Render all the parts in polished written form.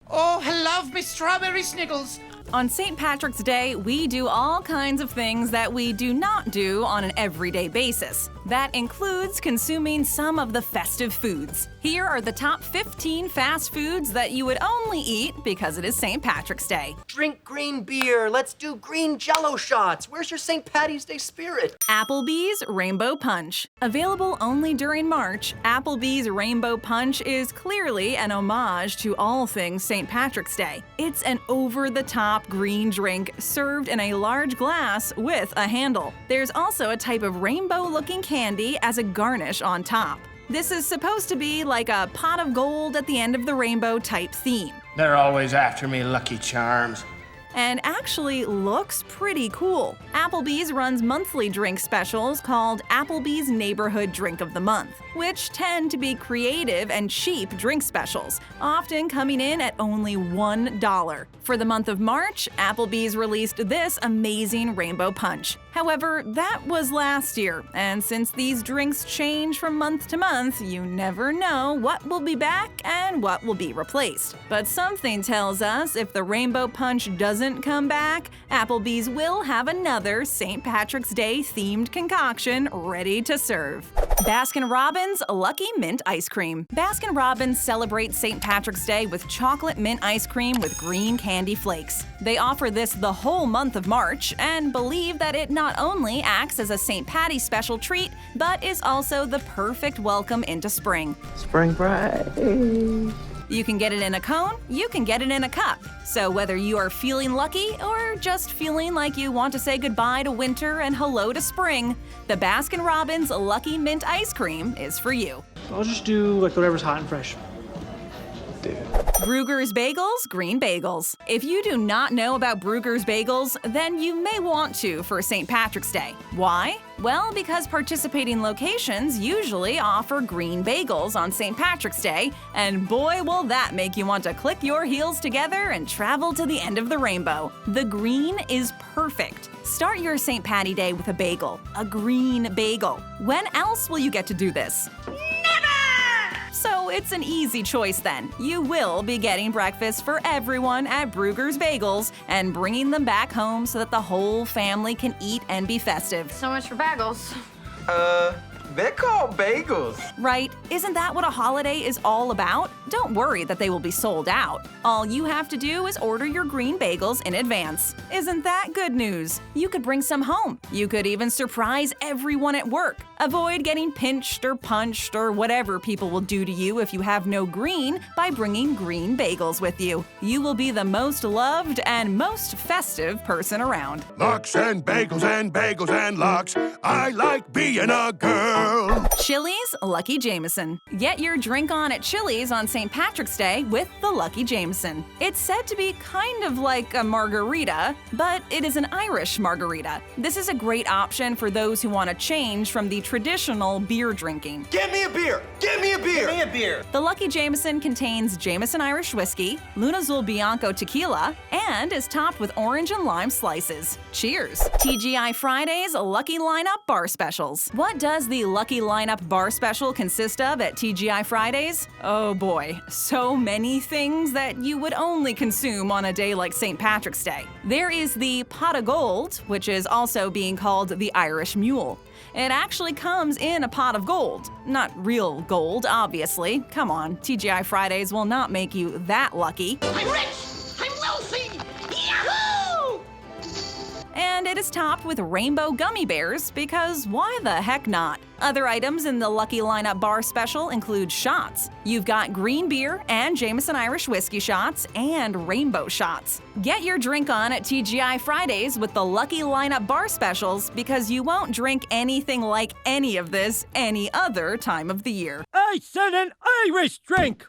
Oh, I love me strawberry sniggles. On St. Patrick's Day, we do all kinds of things that we do not do on an everyday basis. That includes consuming some of the festive foods. Here are the top 15 fast foods that you would only eat because it is St. Patrick's Day. Drink green beer. Let's do green Jell-O shots. Where's your St. Patty's Day spirit? Applebee's Rainbow Punch. Available only during March, Applebee's Rainbow Punch is clearly an homage to all things St. Patrick's Day. It's an over-the-top green drink served in a large glass with a handle. There's also a type of rainbow-looking candy as a garnish on top. This is supposed to be like a pot of gold at the end of the rainbow type theme. They're always after me, Lucky Charms. And actually looks pretty cool. Applebee's runs monthly drink specials called Applebee's Neighborhood Drink of the Month, which tend to be creative and cheap drink specials, often coming in at only $1. For the month of March, Applebee's released this amazing Rainbow Punch. However, that was last year, and since these drinks change from month to month, you never know what will be back and what will be replaced. But something tells us if the Rainbow Punch doesn't come back, Applebee's will have another St. Patrick's Day themed concoction ready to serve. Baskin-Robbin's Lucky Mint Ice Cream. Baskin-Robbins celebrates St. Patrick's Day with chocolate mint ice cream with green candy flakes. They offer this the whole month of March and believe that it not only acts as a St. Patty's special treat, but is also the perfect welcome into spring. Spring break. You can get it in a cone, you can get it in a cup. So whether you are feeling lucky or just feeling like you want to say goodbye to winter and hello to spring, the Baskin-Robbins Lucky Mint Ice Cream is for you. I'll just do like whatever's hot and fresh. Bruegger's Bagels, Green Bagels. If you do not know about Bruegger's Bagels, then you may want to for St. Patrick's Day. Why? Well, because participating locations usually offer green bagels on St. Patrick's Day, and boy will that make you want to click your heels together and travel to the end of the rainbow. The green is perfect. Start your St. Patty Day with a bagel, a green bagel. When else will you get to do this? So it's an easy choice then. You will be getting breakfast for everyone at Bruegger's Bagels and bringing them back home so that the whole family can eat and be festive. So much for bagels. They're called bagels. Right? Isn't that what a holiday is all about? Don't worry that they will be sold out. All you have to do is order your green bagels in advance. Isn't that good news? You could bring some home. You could even surprise everyone at work. Avoid getting pinched or punched or whatever people will do to you if you have no green by bringing green bagels with you. You will be the most loved and most festive person around. Lox and bagels and bagels and lox. I like being a girl. Chili's Lucky Jameson. Get your drink on at Chili's on St. Patrick's Day with the Lucky Jameson. It's said to be kind of like a margarita, but it is an Irish margarita. This is a great option for those who want to change from the traditional beer drinking. Get me a beer! Get me a beer! Get me a beer! The Lucky Jameson contains Jameson Irish whiskey, Lunazul Bianco tequila, and is topped with orange and lime slices. Cheers! TGI Fridays Lucky Lineup Bar Specials. What does the Lucky Lineup Bar Special consist of at TGI Fridays? Oh boy, so many things that you would only consume on a day like St. Patrick's Day. There is the Pot of Gold, which is also being called the Irish Mule. It actually comes in a pot of gold. Not real gold, obviously. Come on, TGI Fridays will not make you that lucky. I'm rich! I'm wealthy! Yahoo! And it is topped with rainbow gummy bears because why the heck not? Other items in the Lucky Lineup Bar Special include shots. You've got green beer and Jameson Irish whiskey shots and rainbow shots. Get your drink on at TGI Fridays with the Lucky Lineup Bar Specials because you won't drink anything like any of this any other time of the year. I said an Irish drink.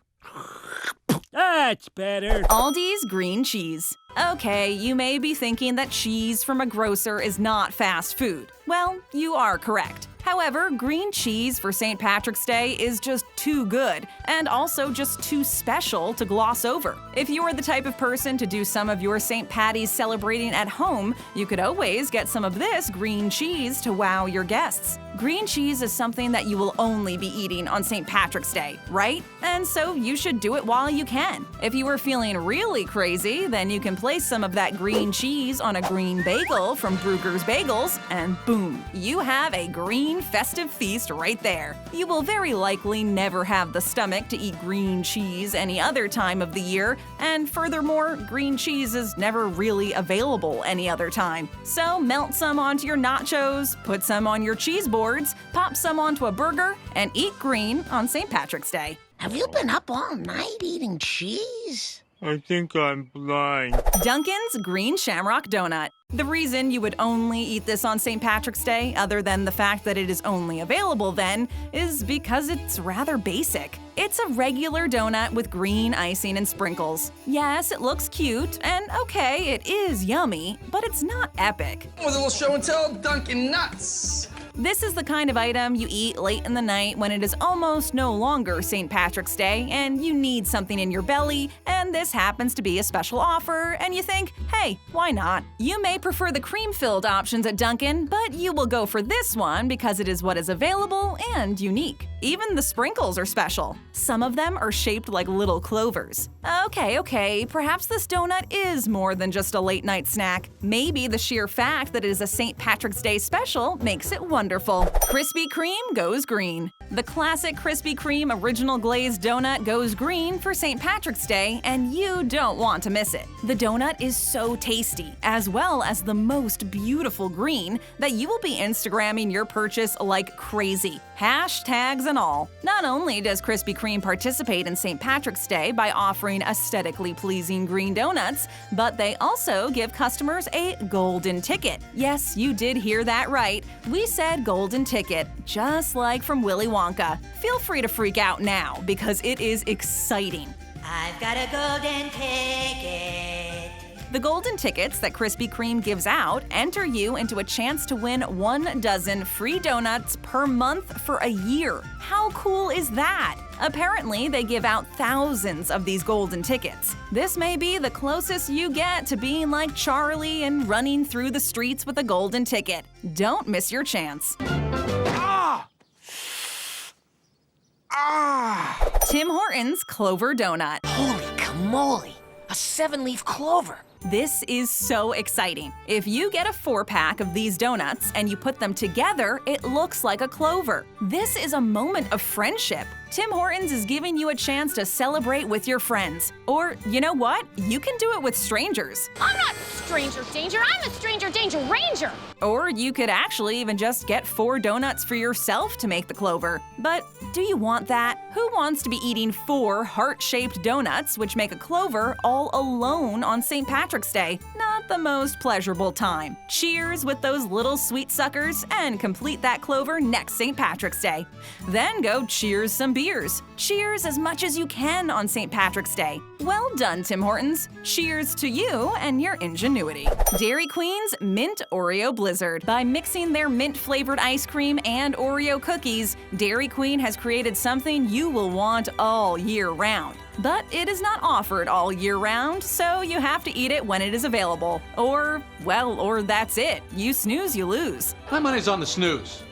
That's better. Aldi's Green Cheese. Okay, you may be thinking that cheese from a grocer is not fast food. Well, you are correct. However, green cheese for St. Patrick's Day is just too good, and also just too special to gloss over. If you are the type of person to do some of your St. Paddy's celebrating at home, you could always get some of this green cheese to wow your guests. Green cheese is something that you will only be eating on St. Patrick's Day, right? And so you should do it while you can. If you are feeling really crazy, then you can place some of that green cheese on a green bagel from Bruegger's Bagels, and boom, you have a green festive feast right there. You will very likely never have the stomach to eat green cheese any other time of the year, and furthermore, green cheese is never really available any other time. So melt some onto your nachos, put some on your cheese boards, pop some onto a burger, and eat green on St. Patrick's Day. Have you been up all night eating cheese? I think I'm blind. Dunkin's Green Shamrock Donut. The reason you would only eat this on St. Patrick's Day, other than the fact that it is only available then, is because it's rather basic. It's a regular donut with green icing and sprinkles. Yes, it looks cute, and okay, it is yummy, but it's not epic. With a little show and tell, Dunkin' Nuts. This is the kind of item you eat late in the night when it is almost no longer St. Patrick's Day and you need something in your belly, and this happens to be a special offer, and you think, hey, why not? You may prefer the cream-filled options at Dunkin', but you will go for this one because it is what is available and unique. Even the sprinkles are special. Some of them are shaped like little clovers. Okay, perhaps this donut is more than just a late-night snack. Maybe the sheer fact that it is a St. Patrick's Day special makes it wonderful. Krispy Kreme goes green. The classic Krispy Kreme original glazed donut goes green for St. Patrick's Day, and you don't want to miss it. The donut is so tasty, as well as the most beautiful green, that you will be Instagramming your purchase like crazy. Hashtags and all. Not only does Krispy Kreme participate in St. Patrick's Day by offering aesthetically pleasing green donuts, but they also give customers a golden ticket. Yes, you did hear that right. We said golden ticket, just like from Willy Wonka. Feel free to freak out now, because it is exciting. I've got a golden ticket. The golden tickets that Krispy Kreme gives out enter you into a chance to win 1 dozen free donuts per month for a year. How cool is that? Apparently, they give out thousands of these golden tickets. This may be the closest you get to being like Charlie and running through the streets with a golden ticket. Don't miss your chance. Tim Hortons Clover Donut. Holy camole! A 7-leaf clover. This is so exciting. If you get a 4-pack of these donuts and you put them together, it looks like a clover. This is a moment of friendship. Tim Hortons is giving you a chance to celebrate with your friends. Or, you know what? You can do it with strangers. I'm not stranger danger, I'm a stranger danger ranger! Or you could actually even just get 4 donuts for yourself to make the clover. But do you want that? Who wants to be eating 4 heart-shaped donuts, which make a clover, all alone on St. Patrick's Day? Not the most pleasurable time. Cheers with those little sweet suckers and complete that clover next St. Patrick's Day. Then go cheers some beers. Cheers as much as you can on St. Patrick's Day. Well done, Tim Hortons. Cheers to you and your ingenuity. Dairy Queen's Mint Oreo Blizzard. By mixing their mint-flavored ice cream and Oreo cookies, Dairy Queen has created something you will want all year round. But it is not offered all year round, so you have to eat it when it is available. Or that's it. You snooze, you lose. My money's on the snooze.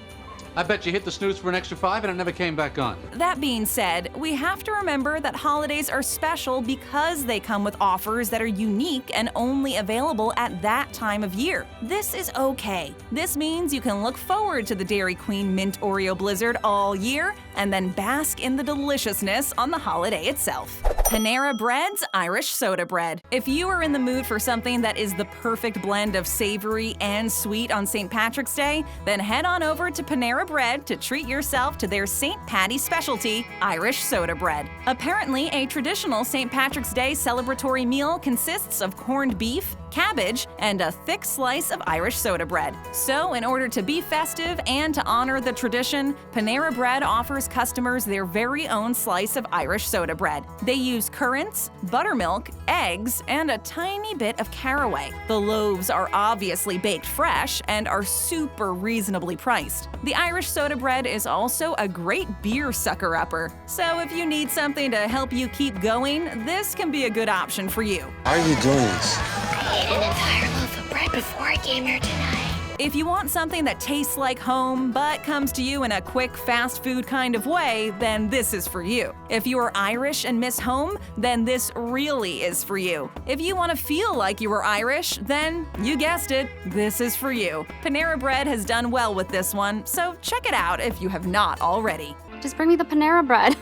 I bet you hit the snooze for an extra 5 and it never came back on. That being said, we have to remember that holidays are special because they come with offers that are unique and only available at that time of year. This is okay. This means you can look forward to the Dairy Queen Mint Oreo Blizzard all year and then bask in the deliciousness on the holiday itself. Panera Bread's Irish Soda Bread. If you are in the mood for something that is the perfect blend of savory and sweet on St. Patrick's Day, then head on over to Panera Bread to treat yourself to their St. Paddy specialty, Irish Soda Bread. Apparently, a traditional St. Patrick's Day celebratory meal consists of corned beef, cabbage, and a thick slice of Irish soda bread. So, in order to be festive and to honor the tradition, Panera Bread offers customers their very own slice of Irish soda bread. They use currants, buttermilk, eggs, and a tiny bit of caraway. The loaves are obviously baked fresh and are super reasonably priced. The Irish soda bread is also a great beer sucker-upper. So if you need something to help you keep going, this can be a good option for you. Why are you doing this? I ate an entire loaf of bread before I came here tonight. If you want something that tastes like home but comes to you in a quick, fast food kind of way, then this is for you. If you are Irish and miss home, then this really is for you. If you want to feel like you are Irish, then you guessed it, this is for you. Panera Bread has done well with this one, so check it out if you have not already. Just bring me the Panera Bread.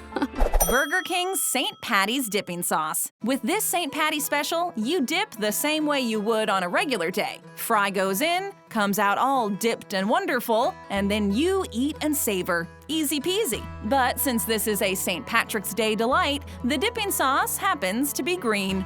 Burger King's St. Patty's dipping sauce. With this St. Patty special, you dip the same way you would on a regular day. Fry goes in, comes out all dipped and wonderful, and then you eat and savor. Easy peasy. But since this is a St. Patrick's Day delight, the dipping sauce happens to be green.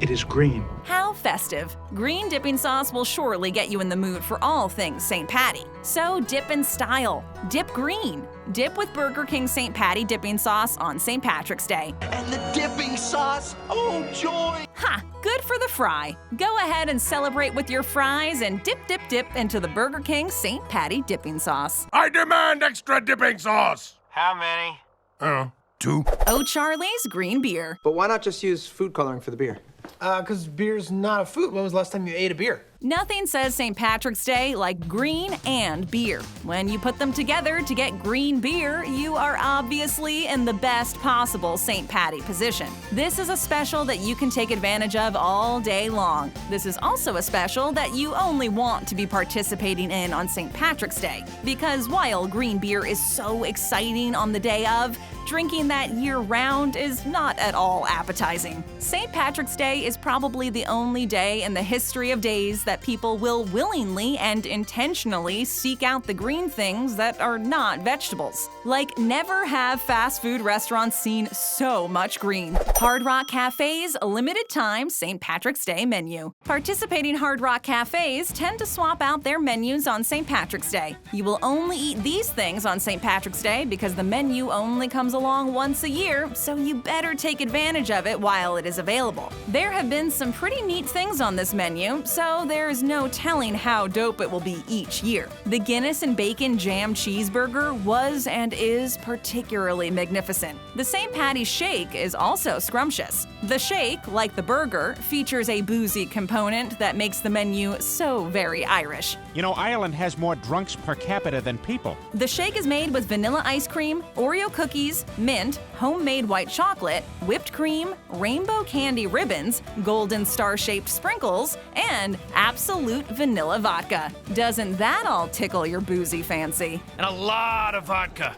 It is green. How festive. Green dipping sauce will surely get you in the mood for all things St. Patty. So dip in style. Dip green. Dip with Burger King St. Patty dipping sauce on St. Patrick's Day. And the dipping sauce, oh joy! Ha! Good for the fry. Go ahead and celebrate with your fries and dip into the Burger King St. Patty dipping sauce. I demand extra dipping sauce. How many? 2. Oh, Charlie's green beer. But why not just use food coloring for the beer? Because beer's not a food. When was the last time you ate a beer? Nothing says St. Patrick's Day like green and beer. When you put them together to get green beer, you are obviously in the best possible St. Patty position. This is a special that you can take advantage of all day long. This is also a special that you only want to be participating in on St. Patrick's Day. Because while green beer is so exciting on the day of, drinking that year-round is not at all appetizing. St. Patrick's Day is probably the only day in the history of days that people will willingly and intentionally seek out the green things that are not vegetables. Like, never have fast food restaurants seen so much green. Hard Rock Cafe's limited-time St. Patrick's Day menu. Participating Hard Rock Cafes tend to swap out their menus on St. Patrick's Day. You will only eat these things on St. Patrick's Day because the menu only comes along once a year, so you better take advantage of it while it is available. There have been some pretty neat things on this menu, so there's no telling how dope it will be each year. The Guinness and Bacon Jam Cheeseburger was and is particularly magnificent. The St. Patty's Shake is also scrumptious. The shake, like the burger, features a boozy component that makes the menu so very Irish. You know, Ireland has more drunks per capita than people. The shake is made with vanilla ice cream, Oreo cookies, mint, homemade white chocolate, whipped cream, rainbow candy ribbons, golden star-shaped sprinkles, and absolute vanilla vodka. Doesn't that all tickle your boozy fancy? And a lot of vodka.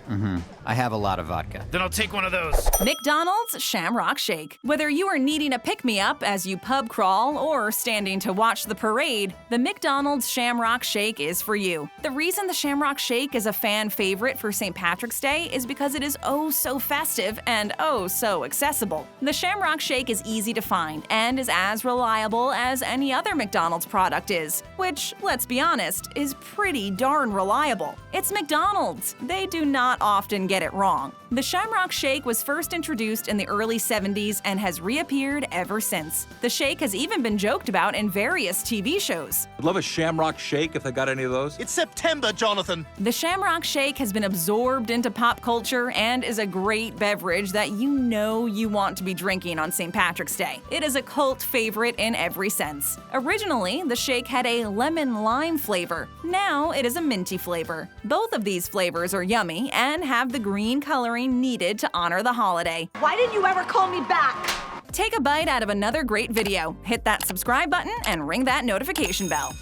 I have a lot of vodka. Then I'll take one of those. McDonald's Shamrock Shake. Whether you are needing a pick-me-up as you pub crawl or standing to watch the parade, the McDonald's Shamrock Shake is for you. The reason the Shamrock Shake is a fan favorite for St. Patrick's Day is because it is oh so festive and oh so accessible. The Shamrock Shake is easy to find and is as reliable as any other McDonald's product is, which, let's be honest, is pretty darn reliable. It's McDonald's. They do not often get it wrong. The Shamrock Shake was first introduced in the early 70s and has reappeared ever since. The shake has even been joked about in various TV shows. I'd love a Shamrock Shake if they got any of those. It's September, Jonathan. The Shamrock Shake has been absorbed into pop culture and is a great beverage that you know you want to be drinking on St. Patrick's Day. It is a cult favorite in every sense. Originally, the shake had a lemon-lime flavor. Now it is a minty flavor. Both of these flavors are yummy and have the green coloring needed to honor the holiday. Why didn't you ever call me back? Take a bite out of another great video, hit that subscribe button, and ring that notification bell.